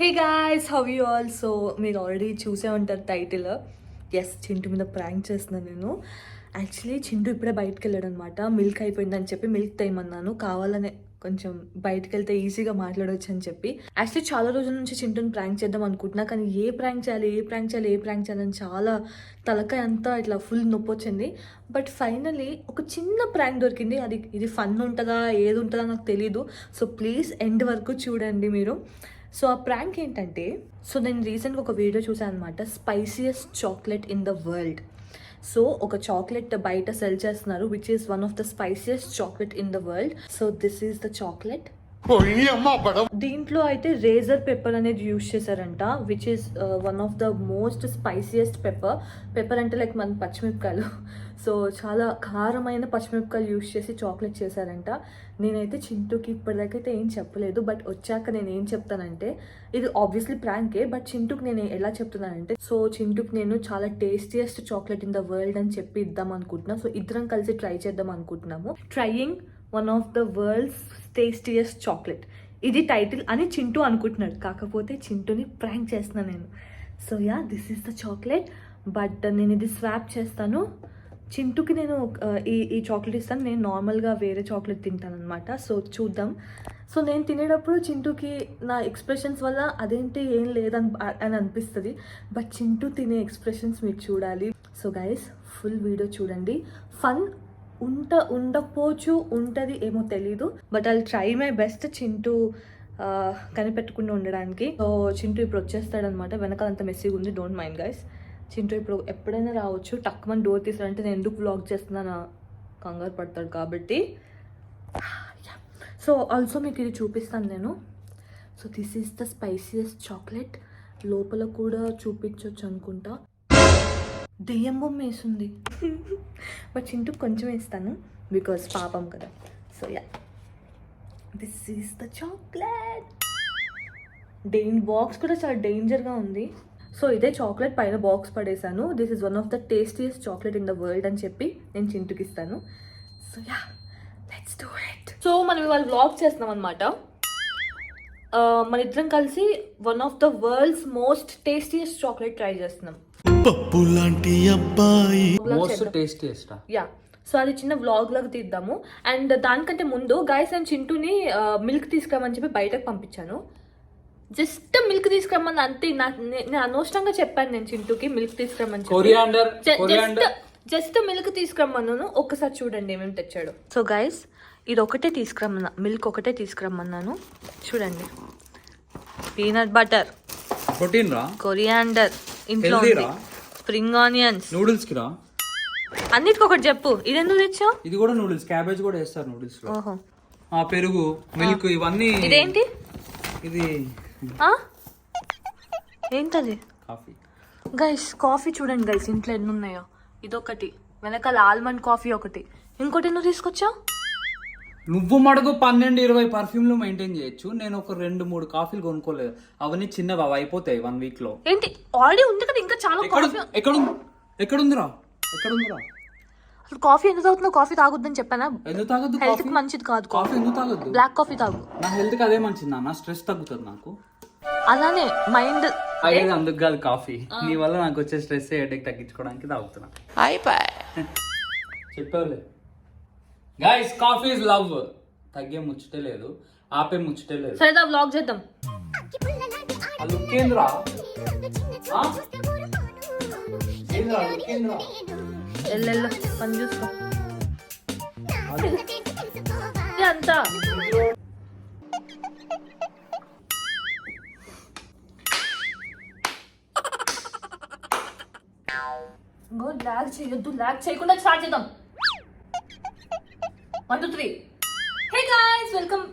Hey guys, how you all? So మీరు already చూసే ఉంటారు టైటిల్. ఎస్, చింటూ మీద ప్రాంక్ చేస్తున్నాను నేను. యాక్చువల్లీ చింటూ ఇప్పుడే బయటకు వెళ్ళాడు అనమాట. మిల్క్ అయిపోయిందని చెప్పి మిల్క్ తెమ్మన్నాను. కావాలనే కొంచెం బయటకు వెళ్తే ఈజీగా మాట్లాడవచ్చు అని చెప్పి. యాక్చువల్లీ చాలా రోజుల నుంచి చింటూని ప్రాంక్ చేద్దాం అనుకుంటున్నా, కానీ ఏ ప్రాంక్ చేయాలని చాలా తలకాయ అంతా ఇట్లా ఫుల్ నొప్పి వచ్చింది. బట్ ఫైనలీ ఒక చిన్న ప్రాంక్ దొరికింది. ఇది ఫన్ ఉంటుందా ఏది ఉంటుందా నాకు తెలీదు. సో ప్లీజ్ ఎండ్ వరకు చూడండి మీరు. సో ఆ ప్రాంక్ ఏంటంటే, సో నేను రీసెంట్గా ఒక వీడియో చూసాను అనమాట, spiciest chocolate in the world. So ఒక చాక్లెట్ బయట సెల్ చేస్తున్నారు which is one of the spiciest chocolate in the world. So this is the chocolate. దీంట్లో అయితే రేజర్ పెప్పర్ అనేది యూజ్ చేశారంట, which is one of the most spiciest pepper అంటే like మన పచ్చిమిరపకాయలు. సో చాలా కారమైన పచ్చిమిరపకాయలు యూజ్ చేసి చాక్లెట్ చేశారంట. నేనైతే చింటూకి ఇప్పటిదాకైతే ఏం చెప్పలేదు, బట్ వచ్చాక నేను ఏం చెప్తానంటే, ఇది ఆబ్వియస్లీ ప్రాంకే, బట్ చింటూకి నేను ఎలా చెప్తున్నానంటే, సో చింటూకి నేను చాలా tastiest chocolate in the world అని చెప్పి ఇద్దాం అనుకుంటున్నాను. సో ఇద్దరం కలిసి ట్రై చేద్దాం అనుకుంటున్నాము. Trying one of the world's tastiest chocolate, ఇది టైటిల్ అని చింటూ అనుకుంటున్నాడు. కాకపోతే చింటూని ప్రాంక్ చేస్తున్నాను నేను. So yeah, this is the chocolate. But నేను ఇది స్వాప్ చేస్తాను. చింటూకి నేను ఈ చాక్లెట్ ఇస్తాను. నేను నార్మల్గా వేరే చాక్లెట్ తింటాను అనమాట. సో చూద్దాం. సో నేను తినేటప్పుడు చింటూకి నా ఎక్స్ప్రెషన్స్ వల్ల అదేంటి ఏం లేదని అనిపిస్తుంది, బట్ చింటూ తినే ఎక్స్ప్రెషన్స్ మీరు చూడాలి. సో గైస్, ఫుల్ వీడియో చూడండి. ఫన్ ఉండకపోవచ్చు, ఉంటుంది ఏమో తెలీదు, but I'll try my best Chintu కనిపెట్టకుండా ఉండడానికి. సో చింటూ ఇప్పుడు వచ్చేస్తాడనమాట. వెనకాలంతా మెస్సీగా ఉంది, డోంట్ మైండ్ గైస్. చింటూ ఇప్పుడు ఎప్పుడైనా రావచ్చు. టక్కుమని డోర్ తీసాడంటే నేను ఎందుకు వ్లాగ్ చేస్తున్నాను కంగారు పడతాడు కాబట్టి. సో ఆల్సో మీకు ఇది చూపిస్తాను నేను. So this is the spiciest chocolate. లోపల కూడా చూపించవచ్చు అనుకుంటా. దెయ్యం బొమ్మ వేసింది, బట్ చింటూ కొంచెం వేస్తాను బికాజ్ పాపం కదా. So yeah, this is the chocolate. Box కూడా చాలా డేంజర్గా ఉంది. సో ఇదే చాక్లెట్ పైన బాక్స్ పడేసాను. This is one of the tastiest chocolate in the world అని చెప్పి నేను చింటూకి ఇస్తాను. So yeah, let's do it. So మనం ఇవాళ వ్లాగ్ చేస్తున్నాం అనమాట. మన ఇద్దరం కలిసి one of the world's most tastiest chocolate try చేస్తున్నాం. పప్పు లాంటి అబ్బాయి, మోస్ట్ టేస్టియస్ట్. యా, సో అది చిన్న వ్లాగ్ లాగా తీద్దాము. అండ్ దానికంటే ముందు గైస్, నేను చింటూని మిల్క్ తీసుకురామని చెప్పి బయటకు పంపించాను. జస్ట్ మిల్క్ తీసుకురమ్మని అంతే. నేను అనవసరంగా చెప్పాను నేను చింటూకి మిల్క్ తీసుకురమ్మని. జస్ట్ మిల్క్ తీసుకురమ్మన్నాను. ఒక్కసారి చూడండి ఏమేమి తెచ్చాడు. సో గైస్, ఇది ఒకటే తీసుకురమ్మన్నా, మిల్క్ ఒకటే తీసుకురమ్మన్నాను. చూడండి, పీనట్ బటర్, కొరియాండర్, ఇంట్లో స్ప్రింగ్ ఆనియన్స్, నూడిల్స్ కి రా, అన్నిటికి ఒకటి చెప్పు. ఇది ఎందుకు తెచ్చావు? ఇది కూడా నూడిల్స్, క్యాబేజ్ కూడా వేస్తారు నూడిల్స్ లో. ఓహో, పెరుగు, మిల్క్, ఇవన్నీ. ఇదేంటి? ఇది ఏంటది? కాఫీ. గైస్, కాఫీ చూడండి గైస్, ఇంట్లో ఎన్ని ఉన్నాయో. ఇదొకటి, వెనకాల ఆల్మండ్ కాఫీ ఒకటి, ఇంకోటి నువ్వు తీసుకొచ్చావు. నువ్వు మడుగు 12-20 పర్ఫ్యూమ్లు మెయింటైన్ చేయొచ్చు. నేను ఒక 2-3 కాఫీలు కొనుక్కోలేదు. అవన్నీ చిన్నవి, అవి అయిపోతాయి 1 వీక్ లో. ఏంటి, ఆల్రెడీ ఉంది కదా ఇంకా చాలా. ఎక్కడుందిరా? అసలు కాఫీ ఎందుకు తాగుతున్నావు? కాఫీ తాగొద్దని చెప్పానా? ఎందుకు తాగొద్దు? హెల్త్ కి మంచిది కాదు కాఫీ. ఎందుకు తాగొద్దు? బ్లాక్ కాఫీ తాగు. నా హెల్త్ కి అదే మంచిది నాన్న, స్ట్రెస్ తగ్గుతుంది నాకు. అలానే మైండ్ అయ్యేది అందుకు కాదు కాఫీ. నీ వల్ల నాకు వచ్చే స్ట్రెస్, హెడేక్ తగ్గించుకోవడానికి తాగుతున్నా. చెప్పావులే గైస్, కాఫీ ఇస్ లవ్. తగ్గే ముచ్చటే లేదు, ఆపే ముచ్చటే లేదు. సరే వ్లాగ్ చేద్దాం. లుక్ ఏంద్రా? ఎల్లెల్లో పని చూసుకో అంతా. లాగ్ చేయొద్దు, లాగ్ చేయకుండా స్టార్ట్ చేద్దాం. 1 2 3. Hey guys, welcome.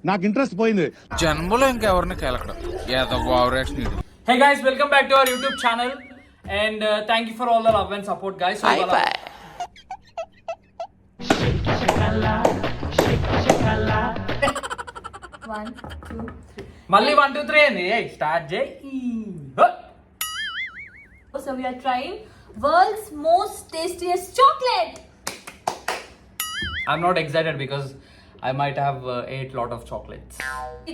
నాకు ఇంట్రెస్ట్ పోయింది జన్మలో ఇంకెవరిని కేలకడం ఏదో overaction. Hey guys, welcome back to our YouTube channel and thank you for all the love and support guys. మళ్ళీ 1 2 3 అని స్టార్ట్ చేయి. So we are trying world's most tastiest chocolate. I'm not excited because I might have ate lot of chocolates.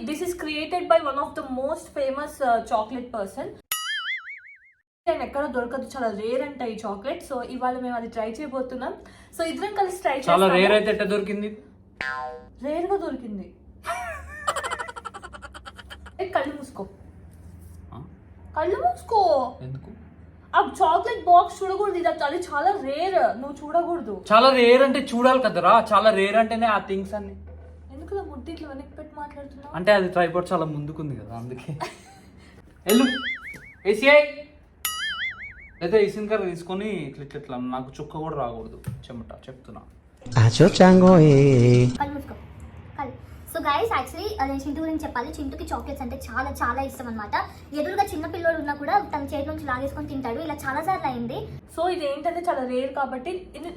This is created by one of the most famous chocolate person. నేను ఎక్కడ దొరకదు, చాలా rare అంట ఈ chocolate. So ఇవాళ మేము అది try చేయబోతున్నాం. సో ఇద్దరం కలిసి ట్రై చేస్తాం. చాలా రేర్ అయితే ఎట్ట దొరికింది? రేర్ గా దొరికింది. కళ్ళు మూసుకో, కళ్ళు మూసుకో. ఎందుకు? ఆ చాక్లెట్ బాక్స్ చూడకూడదు, ఇది అది చాలా రేర్, నువ్వు చూడకూడదు. చాలా రేర్ అంటే చూడాలి కదరా, చాలా రేర్ అంటేనే ఆ థింగ్స్ అన్ని. ఎందుకు ముద్దు ఇట్లా వెనక్కి పెట్టి మాట్లాడుతున్నావు? అంటే అది ట్రైపాడ్ చాలా ముందుకుంది కదా అందుకే. వెళ్ళు ఏసీఐ అయితే ఇసిన్ కర్ర తీసుకొని ఇట్లా నాకు చుక్క కూడా రాకూడదు చెమట, చెప్తున్నా. సో గైస్ యాక్చువల్లీ నేను చింటూ గురించి చెప్పాలి. చింటూకి చాక్లెట్స్ అంటే చాలా చాలా ఇష్టం అనమాట. ఎదురుగా చిన్న పిల్లోడు ఉన్నా కూడా తన చేతి నుంచి లాగేసుకొని తింటాడు. ఇలా చాలా సార్లు అయింది. సో ఇది ఏంటంటే చాలా రేర్ కాబట్టి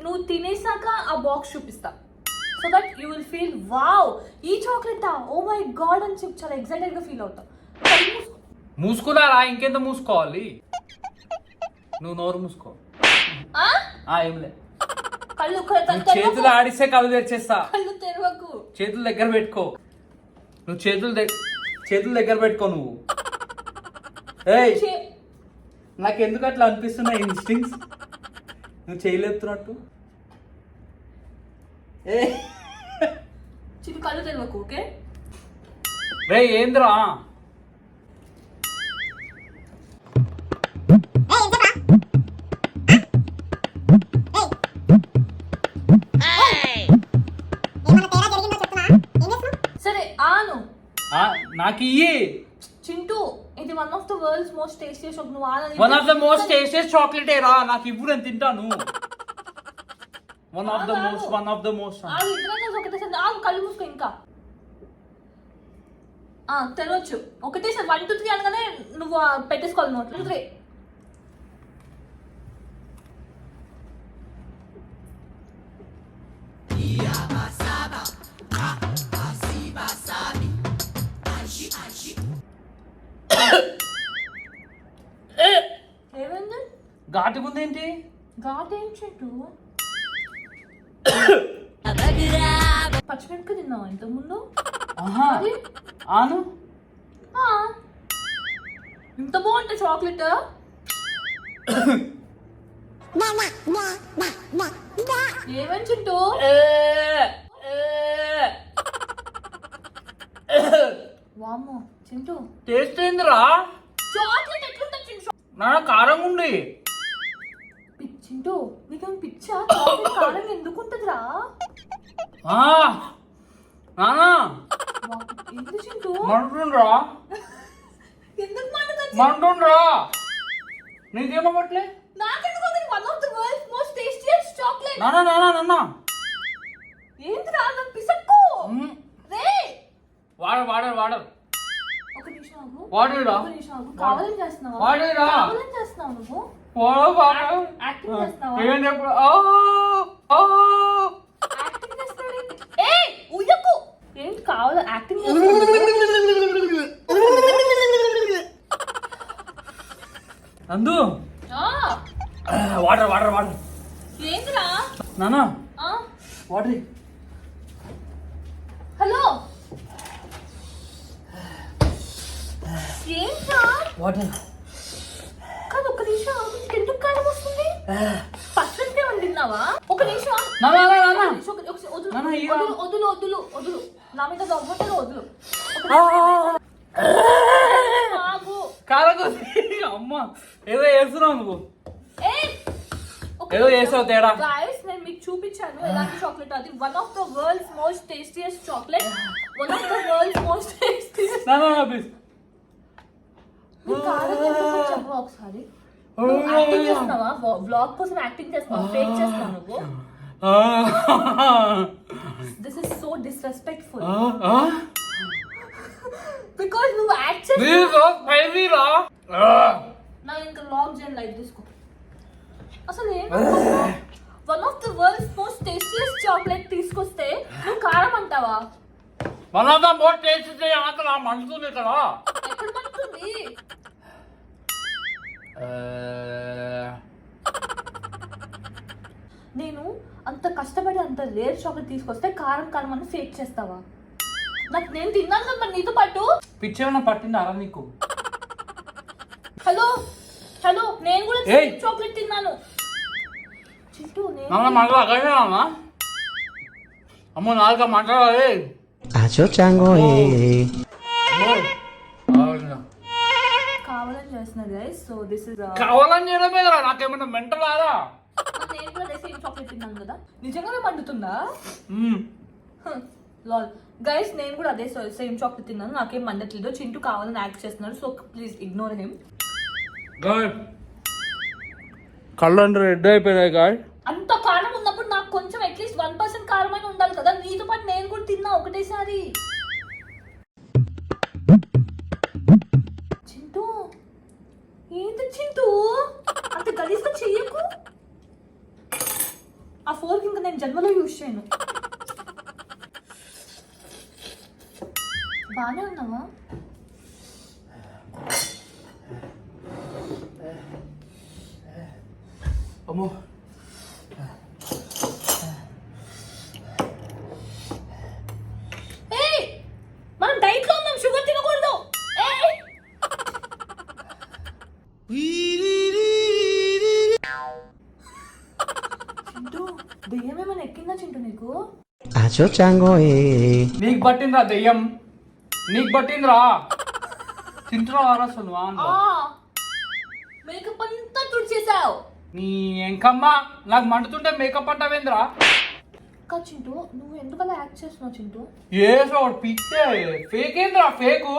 నువ్వు తినేసాక ఆ బాక్స్ చూపిస్తా, so that you will feel wow ఈ చాక్లెటా, ఓ మై గాడ్ అని చెప్పి చాలా ఎక్సైటెడ్ గా ఫీల్ అవుతావు. మూసుకున్నారా? ఇంకెంత మూసుకోవాలి? నువ్వు నోరు మూసుకో. ఏంలే, కళ్ళు చేతులు ఆడిస్తే కళ్ళు తెరిచేస్తా. కళ్ళు తెరవకు, చేతులు దగ్గర పెట్టుకో. నువ్వు చేతులు దగ్గర పెట్టుకో. నువ్వు నాకు ఎందుకు అట్లా అనిపిస్తున్నాయి ఇన్స్టింగ్స్, నువ్వు చేయలేపుతున్నట్టు. చిన్న కళ్ళు తెరవకు, ఓకే? రే ఏంద్రా? సరే ఆను, నాకు ఇయ్యి. చింటూ ఇది one of the world's most tastiest. నువ్వు ఆనని one of the most tastiest chocolate రా, నాకు ఇవ్వు, నేను తింటాను. వన్ ఆఫ్ ద మోస్ట్ కళ్ళు మూసుకో. ఇంకా తెరవచ్చు ఒకటేసారి 1 2 3 అనగానే నువ్వు పెట్టేసుకోవాలి నోట్లో. 3 ఏమైంది? ఘాటుకుందేంటి? ఘాట్ ఏం చెట్టు? పచ్చిమిరపకాయ తిన్నావా ఇంతకు ముందు? ఆను ఇంత బాగుంటే చాక్లెట్. ఏమని చింటూ? వామ్మో చింటూ, టేస్ట్ ఏందిరా? చాక్లెట్ ఎట్లుంటుంది చింటూ? నా కారం ఉంది. చింటూ నీకేం పిచ్చా? చాక్లెట్ కారం ఎందుకు ఉంటుందిరా? ఎందుకు చింటూ? మంటుండ్రా, ఎందుకు మంటుండ్రా. నీకేమవట్లే? నాకెందుకు one of the world's most tastiest chocolate. నానా ఏంద్రా నన్ను పిసక్కు రే. వాడర్ ఒక నిమిషం ఆగు. వాడేరా? ఒక నిమిషం ఆగు. కావాలని చేస్తున్నావా? వాడేరా? కావాలని చేస్తున్నావు నువ్వు? యాక్టింగ్ చేస్తున్నావా? యాక్టింగ్ చేస్తాడు. ఏయ్ ఉయ్యకు. ఏంటి కావాలి యాక్టింగ్ చేస్తున్నావు? అందు వాటర్ ఏంద్రా? నానా వాటర్. హలో ఏంట్రా? వాటర్ కాదు ఒక నిమిషం ఆగు. ఎందుకు కాలం వస్తుంది? పచ్చడితే తిన్నావా? ఒక నిమిషం వదులు. నా మీద దవ్వటలు వదులు. కారకు అమ్మ ఏదో వేస్తున్నావు నువ్వు, ఏదో చేసావు తేడా. గైస్ నేను మీకు చూపించాను ఎలాంటి చాక్లెట్ అది. One of the world's most tastiest chocolate. One of the world's most tastiest. Please చెప్పు ఒకసారి. యాక్టింగ్ చేస్తున్నావా? బ్లాగ్ కోసం యాక్టింగ్ చేస్తున్నావా? ఫేక్ చేస్తున్నావు నువ్వు? This is so disrespectful. Because నువ్వు యాక్ట్ చేస్తున్నావు. నా ఇంకా లాగ్ చేయను, లైట్ తీసుకో. అసలు one of the world's most tastiest chocolate తీసుకొస్తే నువ్వు కారం అంటావా? One of the most tasty ఆకలి మండుతుంది ఇక్కడ. ఎక్కడ మండుతుంది? నేను అంత కష్టపడి అంత రేర్ చాక్లెట్ తీసుకొస్తే కారం కారం అని ఫేక్ చేస్తావా? నాకు నేను తిన్నాను కదా మరి నీతో పాటు. పిచ్చి ఏమైనా పట్టిందా అలా నీకు? హలో హలో, నేను కూడా ఏయ్! చాక్లెట్ తిన్నాను. చింటూ నేను మళ్ళీ అక్కడే అమ్మో నాలుగా మాట్లాడాలి. కావాలని చేస్తున్నారు గైస్. సో దిస్ ఇస్ కావాలని చేయడమే కదా, నాకేమన్నా మెంటల్ రాదా? నేను కూడా సేమ్ చాక్లెట్ తిన్నాను కదా, నిజంగానే మండుతుందా? లాల్ గైస్, నేను కూడా అదే సేమ్ చాక్లెట్ తిన్నాను, నాకేం మండట్లేదు. చింటూ కావాలని యాక్ట్ చేస్తున్నాడు, సో ప్లీజ్ ఇగ్నోర్ హిమ్. కళ్ళు అంటే రెడ్ అయిపోయినాయి గాయ్. అంత కారం ఉన్నప్పుడు నాకు కొంచెం అట్లీస్ట్ 1% కారమైన ఉండాలి కదా. నీతో పాటు నేను కూడా తిన్నా ఒకటేసారి. చింటూ ఏంటి చింటూ అంత గలీజ్గా చెయ్యకు. ఆ ఫోర్క్ ఇంకా నేను జన్మలో యూజ్ చేయను. బానే ఉన్నావా? అమ్మో ఏయ్, మనం డైట్ లో ఉన్నాం, షుగర్ తినకూడదు. ఏయ్, చింటూ దెయ్యం ఏమైనా ఎక్కిందా చింటూ నీకు? నీకు పట్టిందిరా దెయ్యం, నీకు పట్టిందిరా. తింటున్నావా అసలు? మేకప్ అంతా తుడిచేసావు. నీ ఎంకమ్మా, నాకు మండుతుంటే మేకప్ అంటావేంద్రా? చింటూ నువ్వు ఎందుకలా యాక్ట్ చేస్తున్నావు చింటూ? ఏసో పిక్తే ఫేక్ ఏంద్రా? ఫేకు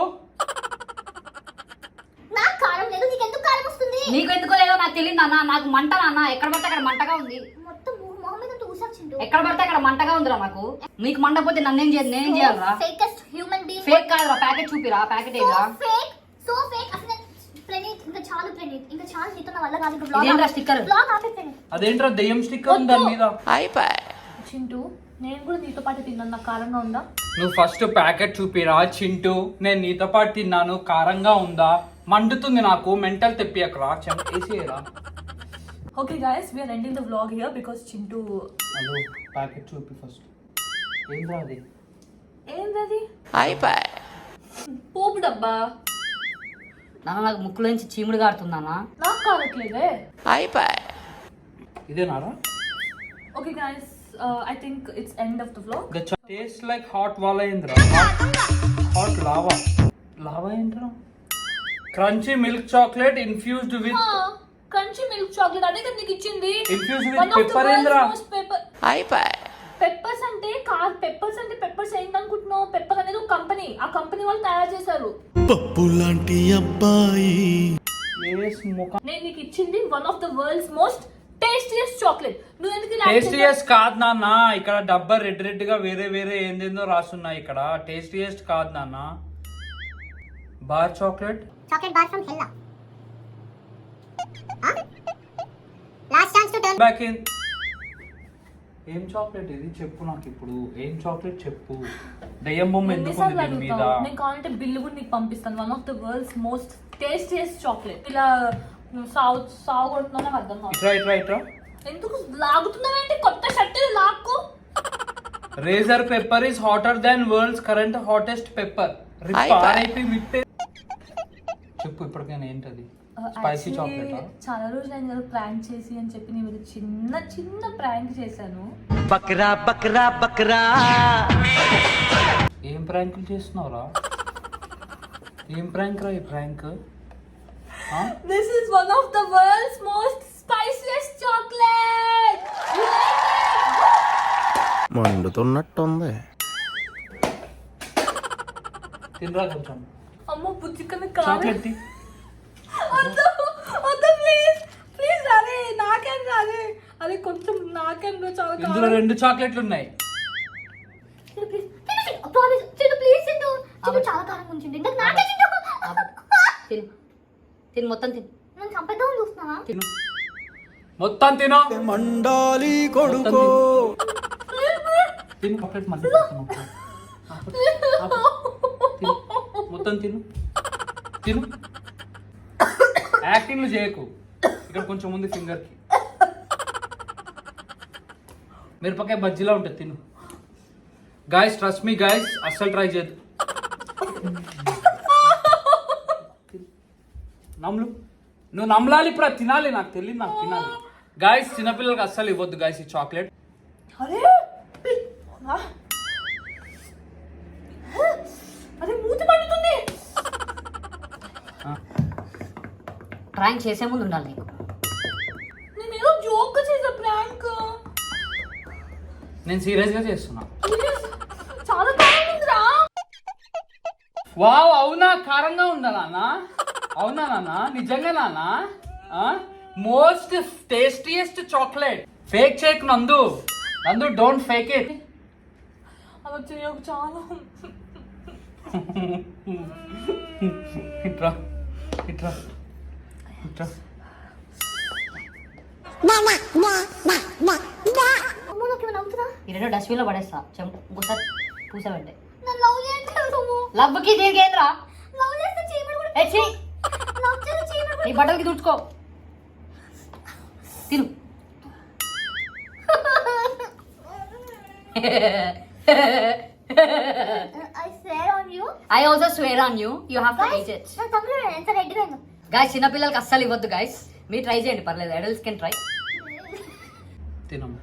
నాకు కారం లేదు, నీకు ఎందుకు కారం వస్తుంది? నీకు ఎందుకో లేదో నాకు తెలియదు అన్న, నాకు మంట నాన్న. ఎక్కడ పడితే అక్కడ మంటగా ఉంది. మొత్తం మొహం మీద చూసావు చింటూ. ఎక్కడ పడితే అక్కడ మంటగా ఉందిరా నాకు. నీకు మంటపోతే నన్నేం చేయాలి? నేనేం చేయాలరా? Fakest human being. ఫేక్ కాదురా, ప్యాకెట్ చూపిరా. ప్యాకెట్ ఏదిరా? సో ఫేక్ అసలు. ప్రణీత్ ఇంకా చాలు, ప్రణీత్ ఇంకా చాలు, నీతో నా వల్ల కాదు. ఇదేంట్రా స్టిక్కర్? బ్లాగ్ ఆపే ప్రణీత్. అదేంట్రా దెయ్యం స్టిక్కర్ ఉంది దాని మీద. చింటూ నేను కూడా నీతో పాటు తిన్నాను, నాకు కారంగా ఉందా? నువ్వు ఫస్ట్ ప్యాకెట్ చూపిరా చింటూ. నేను నీతో పాటు తిన్నాను, కారంగా ఉందా? మండుతుంది నాకు, మెంటల్ తెప్పియకరా, చెంపేసేయరా. Okay guys, we're ending the vlog here because Chintu. Hello, packet చూపి ఫస్ట్. ఏంద్రా అది? ఏంటది? పోపు డబ్బా. నాన్న నాకు ముక్కులోంచి చీముడు కారుతుందన్నా. నాకు కావట్లేదే. ఇదేనారా? Okay guys, I think it's end of the vlog. The taste like hot wala indra. Hot lava. Lava indra. Crunchy milk chocolate infused with crunchy milk chocolate అదే కదా నీకు ఇచ్చింది. infused with pepper indra. Peppers అంటే కాదు, peppers అంటే peppers ఏంటనుకుంటున్నావు? Pepper అనేది ఒక company, ఆ కంపెనీ వాళ్ళు తయారు చేశారు. పప్పు లాంటి అబ్బాయి. Yes, mocha. నేను నీకు ఇచ్చింది one of the world's most tastiest chocolate. నువ్వు ఎందుకు ఇలా టేస్టియస్ట్ కాదు నాన్న, ఇక్కడ డబ్బా రెడ్ రెడ్ గా వేరే వేరే ఏందేందో రాసున్నాయి. ఇక్కడ టేస్టియస్ట్ కాదు నాన్న, bar chocolate. Chocolate bar from Hella. Last chance to turn back in. ఏం చాక్లెట్ ఇది చెప్పు నాకు ఇప్పుడు. ఏం చాక్లెట్ చెప్పు. దయ్యం బొమ్మ ఎందుకు ఉంది దీని మీద? నేను కావాలంటే బిల్లు కూడా నీకు పంపిస్తాను. One of the world's most tastiest chocolate. ఇలా సాగు కొడుతున్నా నాకు అర్థం కాదు. ఇట్రా ఇట్రా ఇట్రా. ఎందుకు లాగుతున్నావేంటి? కొత్త షర్ట్ లాక్కు. Razor pepper is hotter than world's current hottest pepper. చెప్పు ఇప్పటికైనా ఏంటది? Spicy chocolate. చాలా రోజులు అయింది కదా ప్రాంక్ చేసి అని చెప్పి నీ మీద చిన్న చిన్న ప్రాంక్ చేశాను. బక్రా బక్రా బక్రా. ఏం ప్రాంకులు చేస్తున్నావురా? ఏం ప్రాంక్ రా ఈ prank? This is one of the world's most spiciest chocolate. మండుతున్నట్టుంది. తినరా కొంచెం. అమ్మో బుజ్జికన్న చాక్లెట్ తి. ప్లీజ్ ప్లీజ్, అరే నాకేం రాదే. అరే కొంచెం నాకేం చాలా. ఇందులో 2 చాక్లెట్లు ఉన్నాయి. ప్లీజ్ చింటూ. చింటూ చాలా కారం ఉంచింది. ఇంతకు నాకే చింటూ. తిను తిను, మొత్తం తిను. నేను చంపేద్దాం చూస్తున్నావా? తిను మొత్తం తిను. మండాలి కొడుకో. తిను చాక్లెట్ మళ్ళీ మొత్తం తిను. తిను. యాక్టింగ్లు చేయకు. ఇక్కడ కొంచెం ఉంది ఫింగర్ కి. మిరపకాయ బజ్జీలా ఉంటుంది, తిను. గాయస్ ట్రస్ట్ మీ గాయస్, అస్సలు ట్రై చేయదు. నమ్లు, నువ్వు నమ్మలాలి, ఇప్పుడు అది తినాలి, నాకు తెలియదు, నాకు తినాలి. గాయస్ చిన్నపిల్లలకి అస్సలు ఇవ్వద్దు గాయస్ ఈ చాక్లెట్. అరే అరే మూతి మండుతుంది. ప్రాంక్ చేసే ముందు ఉండాలి నీకు. నేను ఏదో జోక్ చేసా, ప్రాంక్. నేను సీరియస్ గా చేస్తున్నా. చాలా కారం ఉందిరా. వావ్, అవునా? కారంగా ఉందా నాన్న? అవునా నాన్న? నిజంగా నాన్న? Most tastiest chocolate. ఫేక్ చేయకు నందు, నందు డోంట్ ఫేక్ ఇట్. అలా చేయకు, చాలా. ఇట్రా ఇట్రా ఇట్రా. అమ్మో నాకు నవ్వుతున్నా. ఈ రెండు డస్ట్బిన్ లో పడేస్తా. ఇంకోసారి పూసావంటే నన్ను లవ్ చేయట్లేదు నువ్వు. లవ్కి దీనికి ఏంద్రా? లవ్ చేస్తే చీమలు కూడా ఏ చీ, లవ్ చేస్తే చీమలు నీ కూడా బట్టలకి తుడుచుకో. తిను. I swear on you. I also swear on you. You have to eat it. నా తమ్ముడు ఎంత రెడ్డిగా అయిందో. గాయస్ చిన్నపిల్లలకి అస్సలు ఇవ్వద్దు గాయస్. మీరు ట్రై చేయండి, పర్లేదు. Adults can try. తినమ్మ.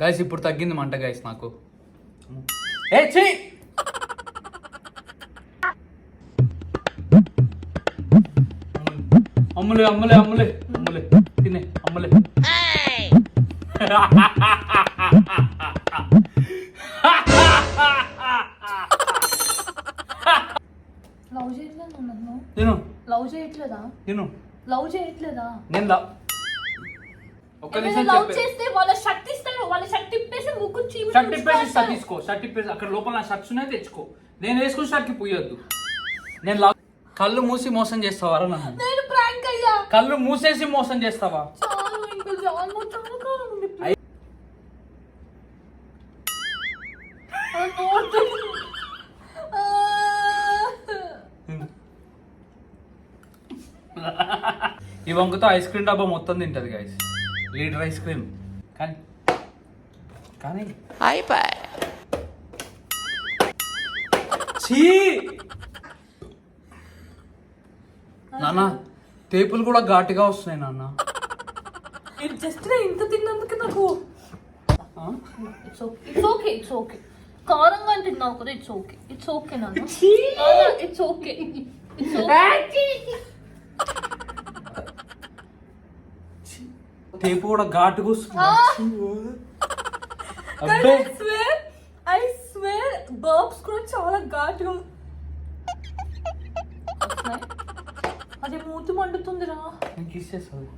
గాయస్ ఇప్పుడు తగ్గింది మంట గాయస్ నాకు. ఏ చీ, అమ్ములే అమ్ములే అమ్ములే అమ్ములే తినే అమ్ములే. లవ్ చేయట్లేదు నన్ను. తిను లవ్ చేయట్లేదా? తిను. లవ్ చేయట్లేదా? నేను ఒక్క నిమిషం లవ్ చెప్పే. చేస్తే వాళ్ళ షర్ట్ ఇస్తారు, వాళ్ళ షర్ట్ ఇప్పేసి ముగ్గు చీమ షర్ట్ ఇప్పేసి ఇస్తా, తీసుకో. షర్ట్ ఇప్పేసి అక్కడ లోపల నా షర్ట్స్ ఉన్నాయి, తెచ్చుకో. నేను వేసుకున్న షర్ట్కి పోయొద్దు. నేను కళ్ళు మూసి మోసం చేస్తావారా నన్ను? నేను ప్రాంక్ అయ్యా. కళ్ళు మూసేసి మోసం చేస్తావా? చాలా ఇంకా చాలా కారం ఉంది. ఈ వంకతో ఐస్ క్రీమ్ డబ్బా మొత్తం తింటది గైస్, లీటర్ ఐస్ క్రీమ్. కానీ కానీ ఛీ! నాన్న తేపులు కూడా ఘాటుగా వస్తున్నాయి నాన్న. ఇది జస్ట్ ఇంత తిన్నందుకు నాకు ఇట్స్ ఓకే. కారంగా తిన్నావు కదా, ఇట్స్ ఓకే నాన్న. It's okay. తేపు కూడా ఘాటుగా వస్తుంది. అబ్బే ఐ స్వేర్ బర్బ్స్ కూడా చాలా ఘాటుగా. అది మూతి మండుతుందిరా. నేను కిస్ చేస్తాను.